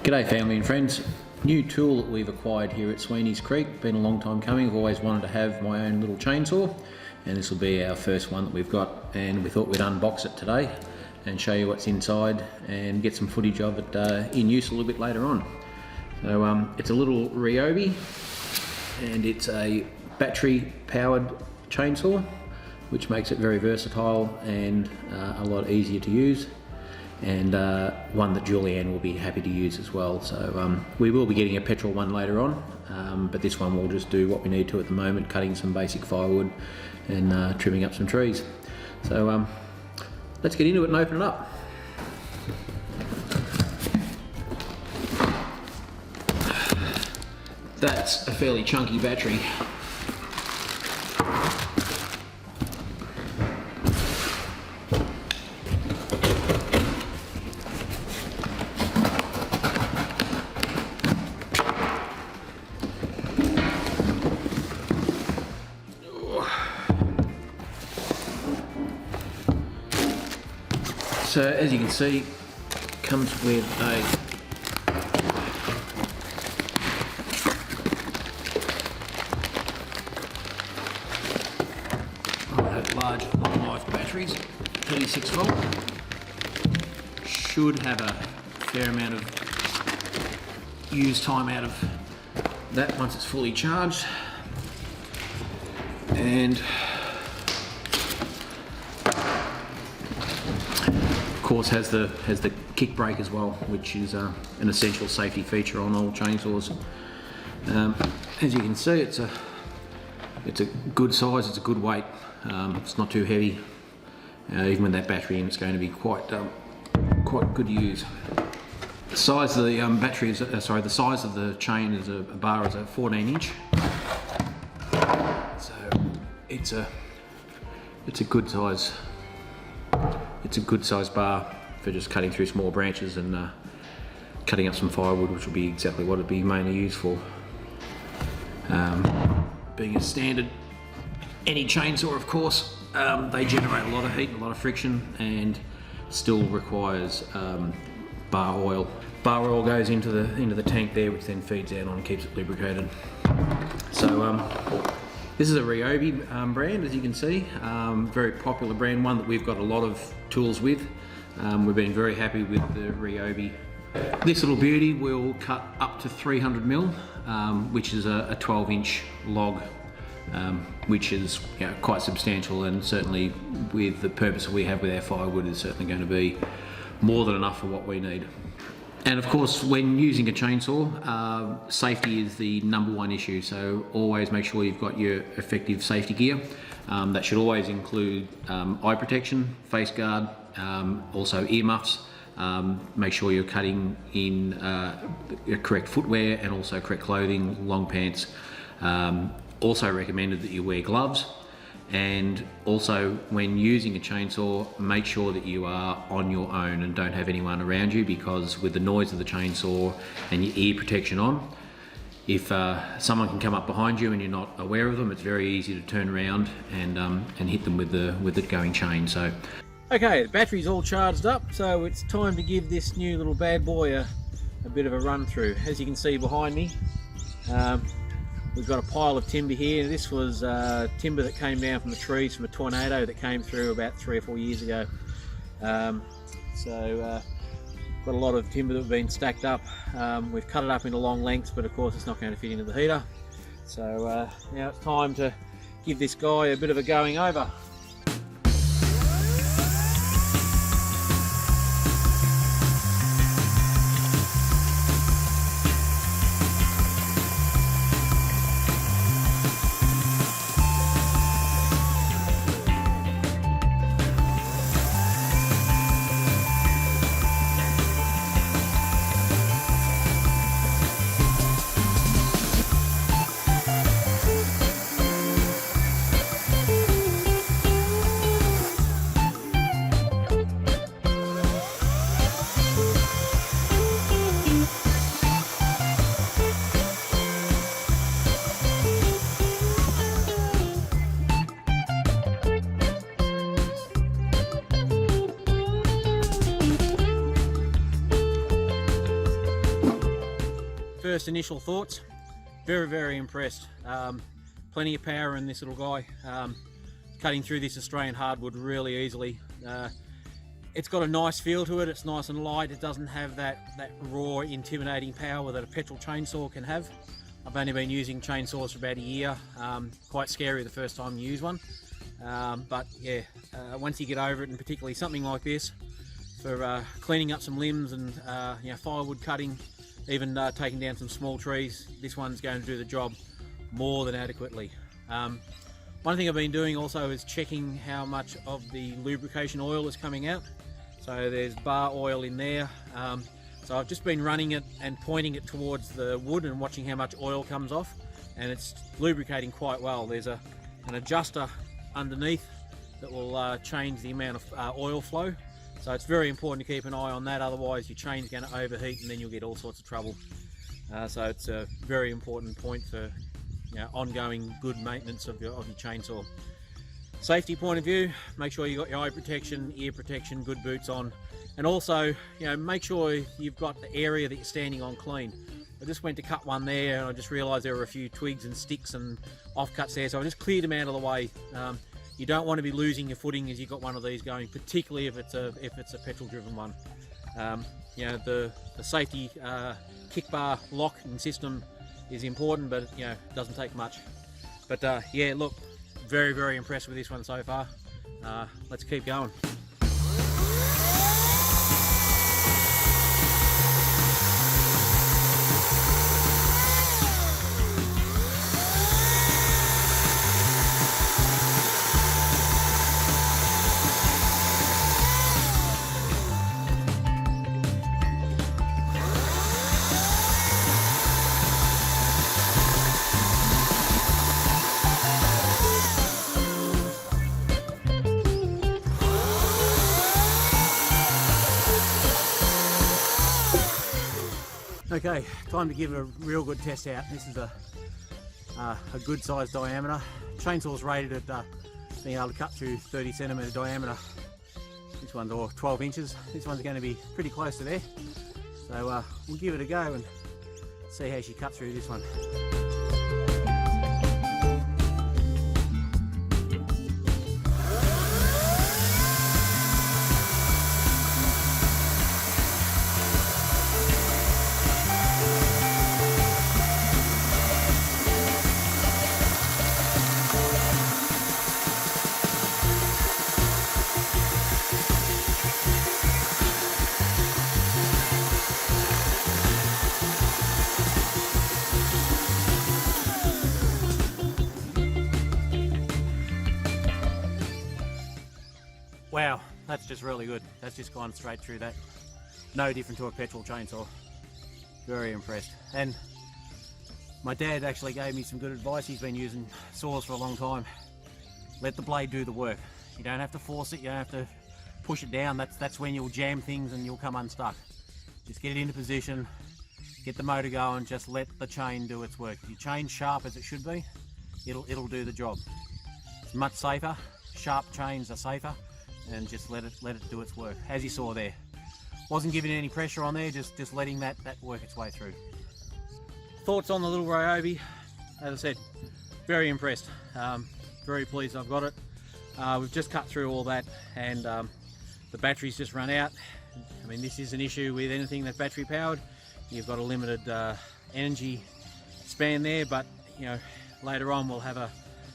G'day family and friends. New tool that we've acquired here at Sweeney's Creek. Been a long time coming. I've always wanted to have my own little chainsaw, and this will be our first one that we've got, and we thought we'd unbox it today and show you what's inside and get some footage of it in use a little bit later on. So it's a little Ryobi, and it's a battery powered chainsaw, which makes it very versatile and a lot easier to use, and one that Julianne will be happy to use as well. So we will be getting a petrol one later on, but this one will just do what we need to at the moment, cutting some basic firewood and trimming up some trees. So let's get into it and open it up. That's a fairly chunky battery. So as you can see, it comes with large long life batteries, 36 volt. Should have a fair amount of use time out of that once it's fully charged. And of course has the kick brake as well, which is an essential safety feature on all chainsaws. As you can see, it's a good size, it's a good weight, it's not too heavy. Even with that battery in, it's going to be quite good to use. The size of the battery is the size of the chain is a bar is a 14-inch. So it's a good size. It's a good size bar for just cutting through small branches and cutting up some firewood, which will be exactly what it'd be mainly used for. Being a standard, any chainsaw, of course, they generate a lot of heat and a lot of friction, and still requires bar oil. Bar oil goes into the tank there, which then feeds out on and keeps it lubricated. So this is a Ryobi brand, as you can see, very popular brand, one that we've got a lot of tools with. We've been very happy with the Ryobi. This little beauty will cut up to 300mm, which is a 12-inch log, which is quite substantial, and certainly with the purpose that we have with our firewood is certainly going to be more than enough for what we need. And of course, when using a chainsaw, safety is the #1 issue, so always make sure you've got your effective safety gear. That should always include eye protection, face guard, also earmuffs. Make sure you're cutting in correct footwear and also correct clothing, long pants. Also recommended that you wear gloves. And also, when using a chainsaw, make sure that you are on your own and don't have anyone around you, because with the noise of the chainsaw and your ear protection on, if someone can come up behind you and you're not aware of them, it's very easy to turn around and hit them with the going chain. So, okay, the battery's all charged up, so it's time to give this new little bad boy a bit of a run through. As you can see behind me, we've got a pile of timber here. This was timber that came down from the trees from a tornado that came through about 3 or 4 years ago. Got a lot of timber that's been stacked up. We've cut it up into long lengths, but of course it's not going to fit into the heater. So now it's time to give this guy a bit of a going over. first initial thoughts, very impressed. Plenty of power in this little guy, cutting through this Australian hardwood really easily. It's got a nice feel to it, it's nice and light, it doesn't have that raw intimidating power that a petrol chainsaw can have. I've only been using chainsaws for about a year, quite scary the first time you use one. But yeah, once you get over it, and particularly something like this, for cleaning up some limbs and you know, firewood cutting, even taking down some small trees, this one's going to do the job more than adequately. One thing I've been doing also is checking how much of the lubrication oil is coming out. So there's bar oil in there. So I've just been running it and pointing it towards the wood and watching how much oil comes off, and it's lubricating quite well. There's an adjuster underneath that will change the amount of oil flow. So it's very important to keep an eye on that, otherwise your chain's going to overheat and then you'll get all sorts of trouble. So it's a very important point for, you know, ongoing good maintenance of your chainsaw. Safety point of view, make sure you got your eye protection, ear protection, good boots on, and also, you know, make sure you've got the area that you're standing on clean. I just went to cut one there and I just realised there were a few twigs and sticks and offcuts there, so I just cleared them out of the way. You don't want to be losing your footing as you've got one of these going, particularly if it's a petrol driven one. You know, the safety kick bar locking system is important, but you know, it doesn't take much. But yeah, look, very impressed with this one so far. Let's keep going. Okay, time to give a real good test out. This is a good sized diameter. Chainsaw's rated at being able to cut through 30cm diameter. This one's 12 inches. This one's going to be pretty close to there. So we'll give it a go and see how she cuts through this one. Wow, that's just really good. That's just gone straight through that. No different to a petrol chainsaw. Very impressed. And my dad actually gave me some good advice. He's been using saws for a long time. Let the blade do the work. You don't have to force it, you don't have to push it down. That's when you'll jam things and you'll come unstuck. Just get it into position, get the motor going, just let the chain do its work. If your chain's sharp as it should be, it'll do the job. It's much safer. Sharp chains are safer. And just let it do its work, as you saw there. Wasn't giving any pressure on there, just letting that work its way through. Thoughts on the little Ryobi? As I said, very impressed. Very pleased I've got it. We've just cut through all that, and the battery's just run out. I mean, this is an issue with anything that's battery powered. You've got a limited energy span there, but you know, later on we'll have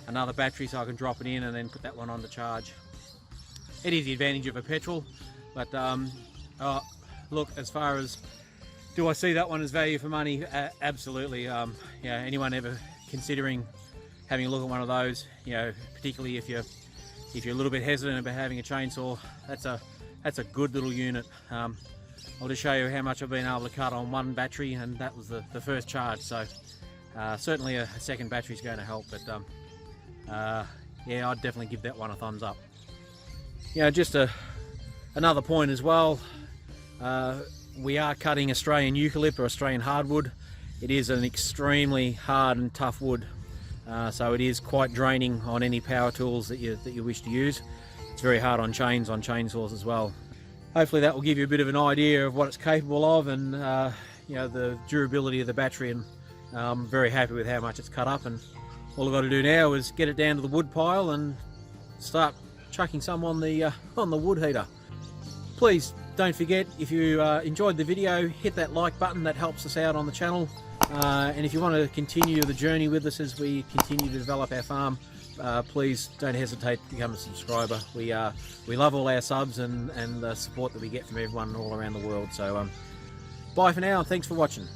another battery so I can drop it in and then put that one on to charge. It is the advantage of a petrol, but look, as far as do I see that one as value for money? Absolutely. Yeah, anyone ever considering having a look at one of those, you know, particularly if you're a little bit hesitant about having a chainsaw, that's a good little unit. I'll just show you how much I've been able to cut on one battery, and that was the first charge. So certainly a second battery is going to help, but yeah, I'd definitely give that one a thumbs up. You know, just another point as well, we are cutting Australian eucalypt or Australian hardwood. It is an extremely hard and tough wood, so it is quite draining on any power tools that you wish to use. It's very hard on chainsaws as well. Hopefully that will give you a bit of an idea of what it's capable of, and the durability of the battery, and I'm very happy with how much it's cut up. And all I've got to do now is get it down to the wood pile and start chucking some on the wood heater. Please don't forget, if you enjoyed the video, hit that like button. That helps us out on the channel. And if you want to continue the journey with us as we continue to develop our farm, please don't hesitate to become a subscriber. We love all our subs and the support that we get from everyone all around the world. So bye for now, and thanks for watching.